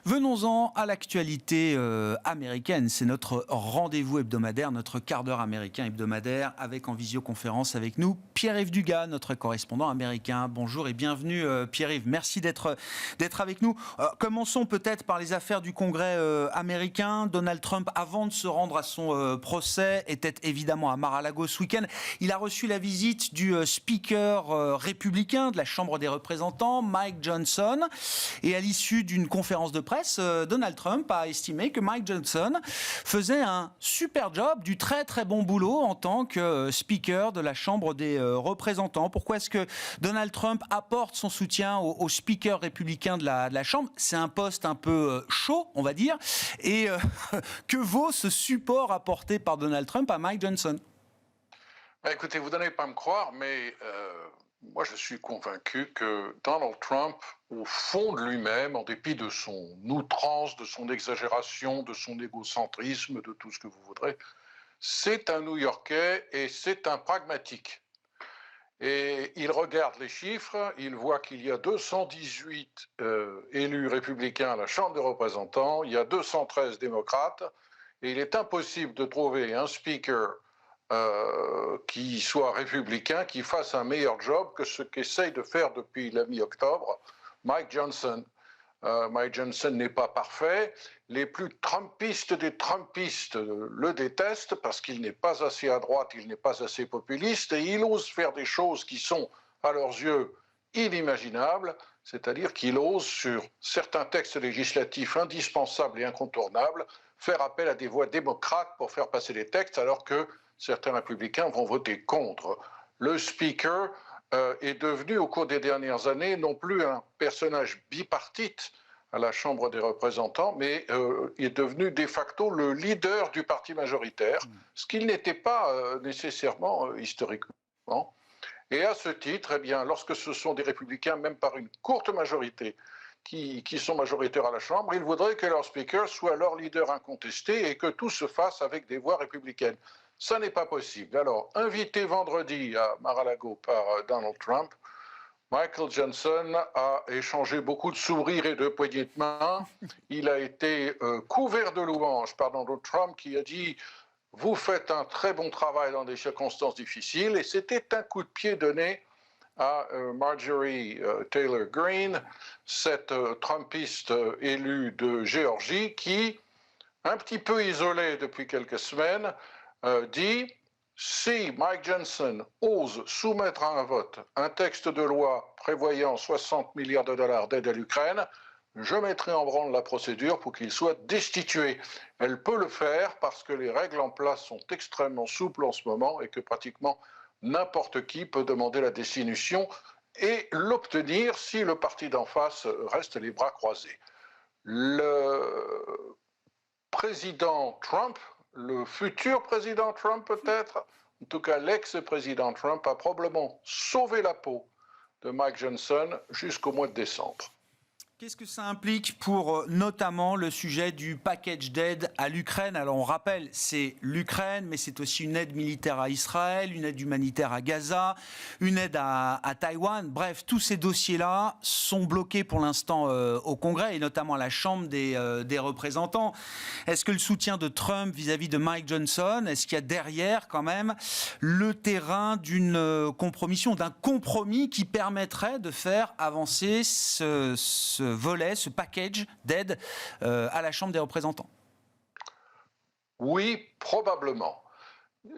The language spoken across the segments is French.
Venons-en à l'actualité américaine. C'est notre rendez-vous hebdomadaire, notre quart d'heure américain hebdomadaire, avec en visioconférence avec nous Pierre-Yves Dugas, notre correspondant américain. Bonjour et bienvenue Pierre-Yves. Merci d'être avec nous. Commençons peut-être par les affaires du Congrès américain. Donald Trump, avant de se rendre à son procès, était évidemment à Mar-a-Lago ce week-end. Il a reçu la visite du speaker républicain de la Chambre des représentants, Mike Johnson. Et à l'issue d'une conférence de presse, Donald Trump a estimé que Mike Johnson faisait un super job, du très très bon boulot en tant que speaker de la Chambre des représentants. Pourquoi est-ce que Donald Trump apporte son soutien au speaker républicain de la Chambre? C'est un poste un peu chaud, on va dire. Et que vaut ce support apporté par Donald Trump à Mike Johnson? Écoutez, vous n'allez pas me croire, mais moi je suis convaincu que Donald Trump, au fond de lui-même, en dépit de son outrance, de son exagération, de son égocentrisme, de tout ce que vous voudrez, c'est un New-Yorkais et c'est un pragmatique. Et il regarde les chiffres, il voit qu'il y a 218 élus républicains à la Chambre des représentants, il y a 213 démocrates, et il est impossible de trouver un speaker qui soit républicain, qui fasse un meilleur job que ce qu'essaye de faire depuis la mi-octobre Mike Johnson. Mike Johnson n'est pas parfait. Les plus trumpistes des trumpistes le détestent parce qu'il n'est pas assez à droite, il n'est pas assez populiste et il ose faire des choses qui sont, à leurs yeux, inimaginables, c'est-à-dire qu'il ose, sur certains textes législatifs indispensables et incontournables, faire appel à des voix démocrates pour faire passer les textes, alors que certains républicains vont voter contre. Le speaker est devenu, au cours des dernières années, non plus un personnage bipartite à la Chambre des représentants, mais est devenu de facto le leader du parti majoritaire, ce qu'il n'était pas nécessairement historiquement. Et à ce titre, eh bien, lorsque ce sont des républicains, même par une courte majorité, qui sont majoritaires à la Chambre, ils voudraient que leur speaker soit leur leader incontesté et que tout se fasse avec des voix républicaines. Ça n'est pas possible. Alors, invité vendredi à Mar-a-Lago par Donald Trump, Michael Johnson a échangé beaucoup de sourires et de poignées de main. Il a été couvert de louanges par Donald Trump qui a dit « Vous faites un très bon travail dans des circonstances difficiles » et c'était un coup de pied donné à Marjorie Taylor Greene, cette Trumpiste élue de Géorgie qui, un petit peu isolée depuis quelques semaines, dit « Si Mike Johnson ose soumettre à un vote un texte de loi prévoyant 60 milliards de dollars d'aide à l'Ukraine, je mettrai en branle la procédure pour qu'il soit destitué. » Elle peut le faire parce que les règles en place sont extrêmement souples en ce moment et que pratiquement n'importe qui peut demander la destitution et l'obtenir si le parti d'en face reste les bras croisés. Le président Trump, le futur président Trump peut-être, en tout cas l'ex-président Trump, a probablement sauvé la peau de Mike Johnson jusqu'au mois de décembre. Qu'est-ce que ça implique pour notamment le sujet du package d'aide à l'Ukraine? Alors on rappelle, c'est l'Ukraine, mais c'est aussi une aide militaire à Israël, une aide humanitaire à Gaza, une aide à Taïwan. Bref, tous ces dossiers-là sont bloqués pour l'instant au Congrès et notamment à la Chambre des représentants. Est-ce que le soutien de Trump vis-à-vis de Mike Johnson, est-ce qu'il y a derrière quand même le terrain d'une compromission, d'un compromis qui permettrait de faire avancer ce volet, ce package d'aide à la Chambre des représentants? Oui, probablement.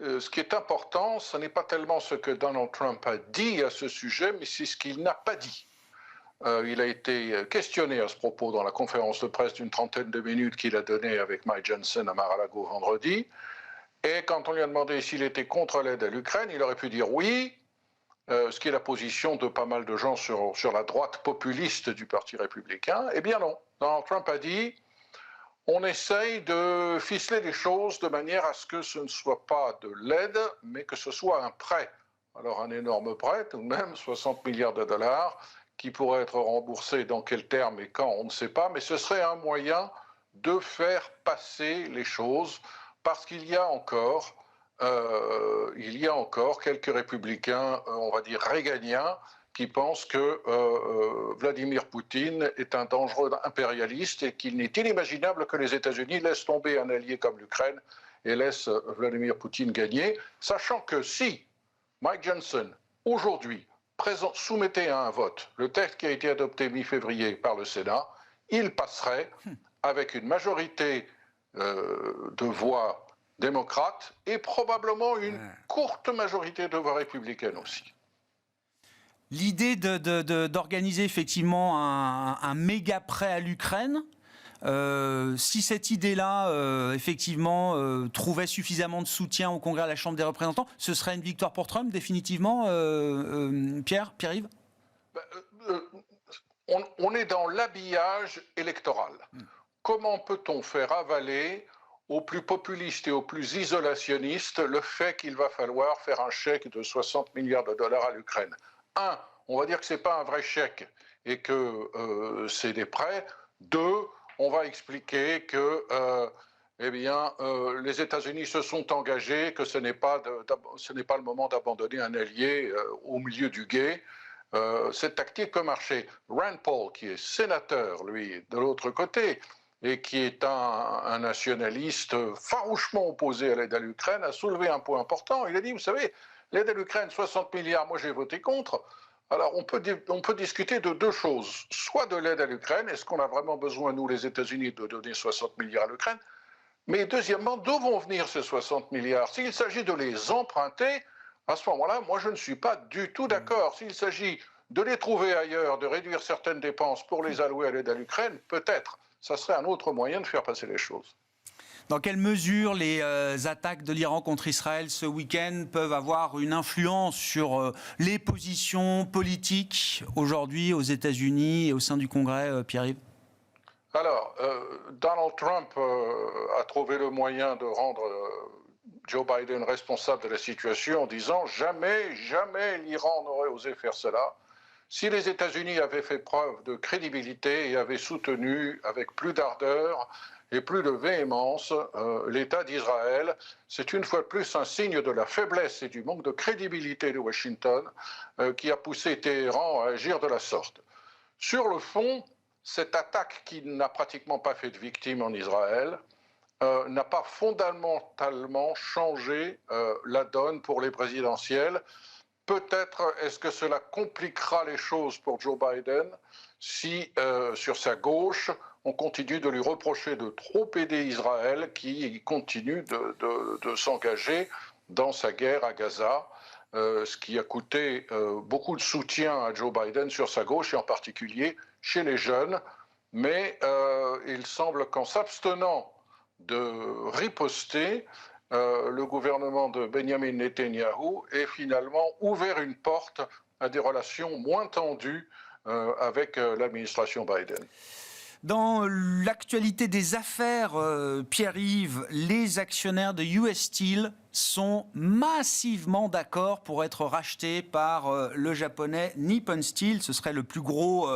Ce qui est important, ce n'est pas tellement ce que Donald Trump a dit à ce sujet, mais c'est ce qu'il n'a pas dit. Il a été questionné à ce propos dans la conférence de presse d'une trentaine de minutes qu'il a donnée avec Mike Johnson à Mar-a-Lago vendredi. Et quand on lui a demandé s'il était contre l'aide à l'Ukraine, il aurait pu dire oui, ce qui est la position de pas mal de gens sur la droite populiste du Parti républicain. Eh bien non, Donald Trump a dit on essaye de ficeler les choses de manière à ce que ce ne soit pas de l'aide, mais que ce soit un prêt. Alors un énorme prêt, tout de même, 60 milliards de dollars, qui pourrait être remboursé dans quel terme et quand, on ne sait pas, mais ce serait un moyen de faire passer les choses, parce qu'il y a encore quelques républicains, on va dire réganiens, qui pense que Vladimir Poutine est un dangereux impérialiste et qu'il n'est inimaginable que les États-Unis laissent tomber un allié comme l'Ukraine et laissent Vladimir Poutine gagner, sachant que si Mike Johnson, aujourd'hui, soumettait à un vote le texte qui a été adopté mi-février par le Sénat, il passerait avec une majorité de voix démocrates et probablement une courte majorité de voix républicaines aussi. L'idée d'organiser effectivement un méga prêt à l'Ukraine, si cette idée-là, effectivement, trouvait suffisamment de soutien au Congrès à la Chambre des représentants, ce serait une victoire pour Trump, définitivement, Pierre-Yves ? On est dans l'habillage électoral. Comment peut-on faire avaler aux plus populistes et aux plus isolationnistes le fait qu'il va falloir faire un chèque de 60 milliards de dollars à l'Ukraine ? Un, on va dire que ce n'est pas un vrai chèque et que c'est des prêts. Deux, on va expliquer que les États-Unis se sont engagés, que ce n'est pas le moment d'abandonner un allié au milieu du gué. Cette tactique peut marcher. Rand Paul, qui est sénateur, lui, de l'autre côté, et qui est un nationaliste farouchement opposé à l'aide à l'Ukraine, a soulevé un point important. Il a dit, vous savez, l'aide à l'Ukraine, 60 milliards, moi j'ai voté contre. Alors on peut discuter de deux choses. Soit de l'aide à l'Ukraine, est-ce qu'on a vraiment besoin, nous les États-Unis, de donner 60 milliards à l'Ukraine ? Mais deuxièmement, d'où vont venir ces 60 milliards ? S'il s'agit de les emprunter, à ce moment-là, moi je ne suis pas du tout d'accord. S'il s'agit de les trouver ailleurs, de réduire certaines dépenses pour les allouer à l'aide à l'Ukraine, peut-être. Ça serait un autre moyen de faire passer les choses. Dans quelle mesure les attaques de l'Iran contre Israël ce week-end peuvent avoir une influence sur les positions politiques aujourd'hui aux États-Unis et au sein du Congrès, Pierre-Yves ? Alors, Donald Trump a trouvé le moyen de rendre Joe Biden responsable de la situation en disant « Jamais l'Iran n'aurait osé faire cela ». Si les États-Unis avaient fait preuve de crédibilité et avaient soutenu avec plus d'ardeur et plus de véhémence l'État d'Israël, c'est une fois de plus un signe de la faiblesse et du manque de crédibilité de Washington qui a poussé Téhéran à agir de la sorte. Sur le fond, cette attaque qui n'a pratiquement pas fait de victimes en Israël n'a pas fondamentalement changé la donne pour les présidentielles. Peut-être est-ce que cela compliquera les choses pour Joe Biden si, sur sa gauche, on continue de lui reprocher de trop aider Israël qui continue de s'engager dans sa guerre à Gaza, ce qui a coûté beaucoup de soutien à Joe Biden sur sa gauche et en particulier chez les jeunes. Mais il semble qu'en s'abstenant de riposter, le gouvernement de Benjamin Netanyahou ait finalement ouvert une porte à des relations moins tendues avec l'administration Biden. Dans l'actualité des affaires, Pierre-Yves, les actionnaires de US Steel sont massivement d'accord pour être rachetés par le japonais Nippon Steel. Ce serait le plus gros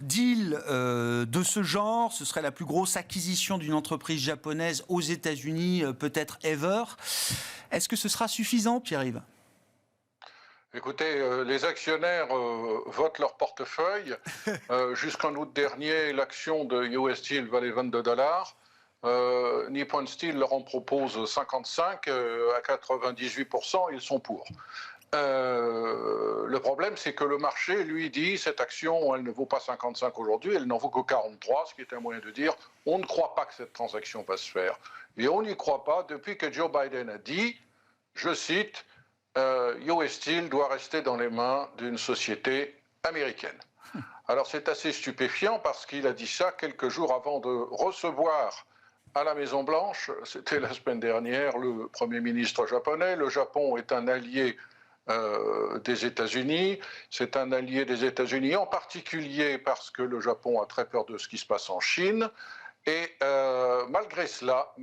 deal de ce genre. Ce serait la plus grosse acquisition d'une entreprise japonaise aux États-Unis, peut-être ever. Est-ce que ce sera suffisant, Pierre-Yves ? Écoutez, les actionnaires votent leur portefeuille. Jusqu'en août dernier, l'action de US Steel valait $22. Nippon Steel leur en propose 55 à 98%, ils sont pour. Le problème, c'est que le marché, lui, dit cette action, elle ne vaut pas 55 aujourd'hui, elle n'en vaut que 43, ce qui est un moyen de dire on ne croit pas que cette transaction va se faire. Et on n'y croit pas depuis que Joe Biden a dit, je cite, US Steel doit rester dans les mains d'une société américaine. Alors c'est assez stupéfiant parce qu'il a dit ça quelques jours avant de recevoir à la Maison-Blanche, c'était la semaine dernière, le Premier ministre japonais. Le Japon est un allié des États-Unis. C'est un allié des États-Unis en particulier parce que le Japon a très peur de ce qui se passe en Chine. Et malgré cela,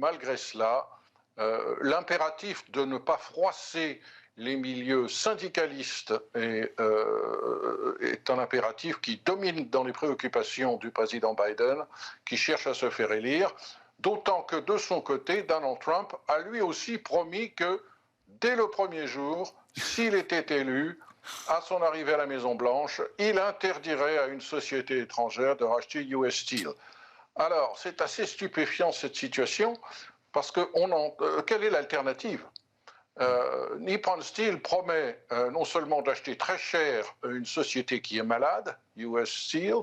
l'impératif de ne pas froisser les milieux syndicalistes est un impératif qui domine dans les préoccupations du président Biden, qui cherche à se faire élire, d'autant que de son côté, Donald Trump a lui aussi promis que dès le premier jour, s'il était élu, à son arrivée à la Maison-Blanche, il interdirait à une société étrangère de racheter US Steel. Alors, c'est assez stupéfiant cette situation, parce que quelle est l'alternative ? Nippon Steel promet non seulement d'acheter très cher une société qui est malade, US Steel,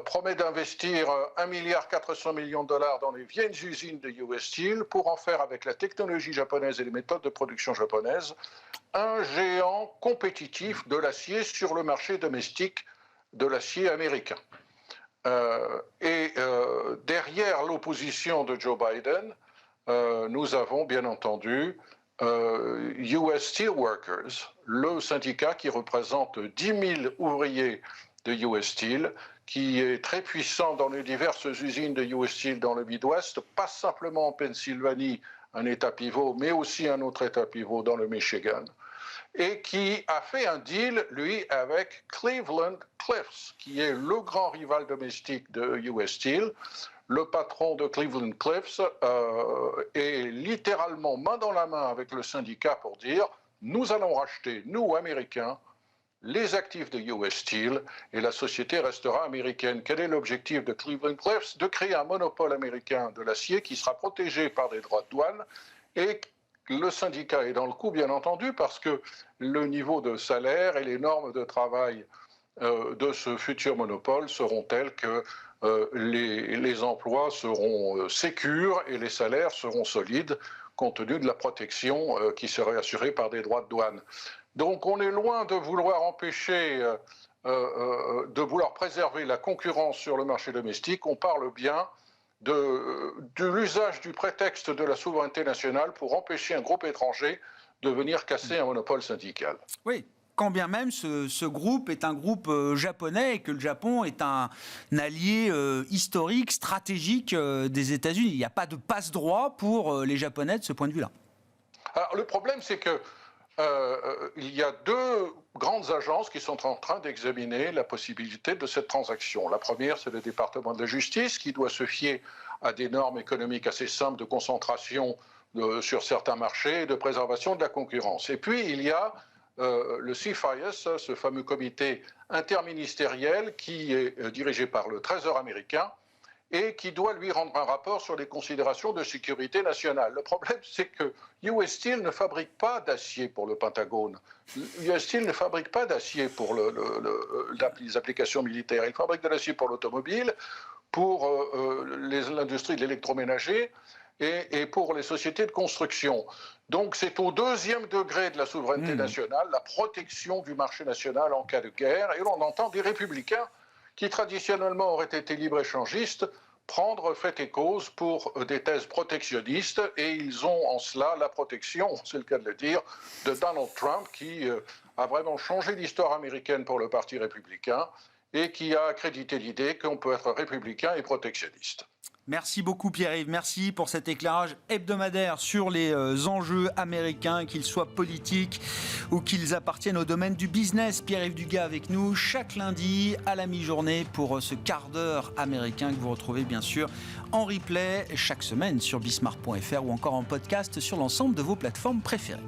promet d'investir 1,4 milliard dans les vieilles usines de US Steel pour en faire, avec la technologie japonaise et les méthodes de production japonaises, un géant compétitif de l'acier sur le marché domestique de l'acier américain. Derrière l'opposition de Joe Biden, nous avons bien entendu US Steelworkers, le syndicat qui représente 10 000 ouvriers de US Steel, qui est très puissant dans les diverses usines de US Steel dans le Midwest, pas simplement en Pennsylvanie, un État pivot, mais aussi un autre État pivot dans le Michigan, et qui a fait un deal, lui, avec Cleveland-Cliffs, qui est le grand rival domestique de US Steel. Le patron de Cleveland-Cliffs est littéralement main dans la main avec le syndicat pour dire « Nous allons racheter, nous, Américains, les actifs de US Steel et la société restera américaine ». Quel est l'objectif de Cleveland-Cliffs ? De créer un monopole américain de l'acier qui sera protégé par des droits de douane, et le syndicat est dans le coup, bien entendu, parce que le niveau de salaire et les normes de travail de ce futur monopole seront tels que les emplois seront sécures et les salaires seront solides, compte tenu de la protection qui serait assurée par des droits de douane. Donc on est loin de vouloir empêcher, de vouloir préserver la concurrence sur le marché domestique. On parle bien de l'usage du prétexte de la souveraineté nationale pour empêcher un groupe étranger de venir casser un monopole syndical. Oui. Quand bien même ce groupe est un groupe japonais et que le Japon est un allié historique, stratégique des États-Unis. Il n'y a pas de passe-droit pour les Japonais de ce point de vue-là. Alors, le problème, c'est que il y a deux grandes agences qui sont en train d'examiner la possibilité de cette transaction. La première, c'est le département de la justice, qui doit se fier à des normes économiques assez simples de concentration sur certains marchés et de préservation de la concurrence. Et puis, il y a le CFIUS, ce fameux comité interministériel qui est dirigé par le Trésor américain et qui doit lui rendre un rapport sur les considérations de sécurité nationale. Le problème, c'est que US Steel ne fabrique pas d'acier pour le Pentagone. US Steel ne fabrique pas d'acier pour les applications militaires. Il fabrique de l'acier pour l'automobile, pour l'industrie de l'électroménager et pour les sociétés de construction. Donc c'est au deuxième degré de la souveraineté nationale, la protection du marché national en cas de guerre, et l'on entend des républicains qui traditionnellement auraient été libre-échangistes prendre fait et cause pour des thèses protectionnistes, et ils ont en cela la protection, c'est le cas de le dire, de Donald Trump, qui a vraiment changé l'histoire américaine pour le Parti républicain et qui a accrédité l'idée qu'on peut être républicain et protectionniste. Merci beaucoup Pierre-Yves, merci pour cet éclairage hebdomadaire sur les enjeux américains, qu'ils soient politiques ou qu'ils appartiennent au domaine du business. Pierre-Yves Dugas avec nous chaque lundi à la mi-journée pour ce quart d'heure américain que vous retrouvez bien sûr en replay chaque semaine sur bismart.fr ou encore en podcast sur l'ensemble de vos plateformes préférées.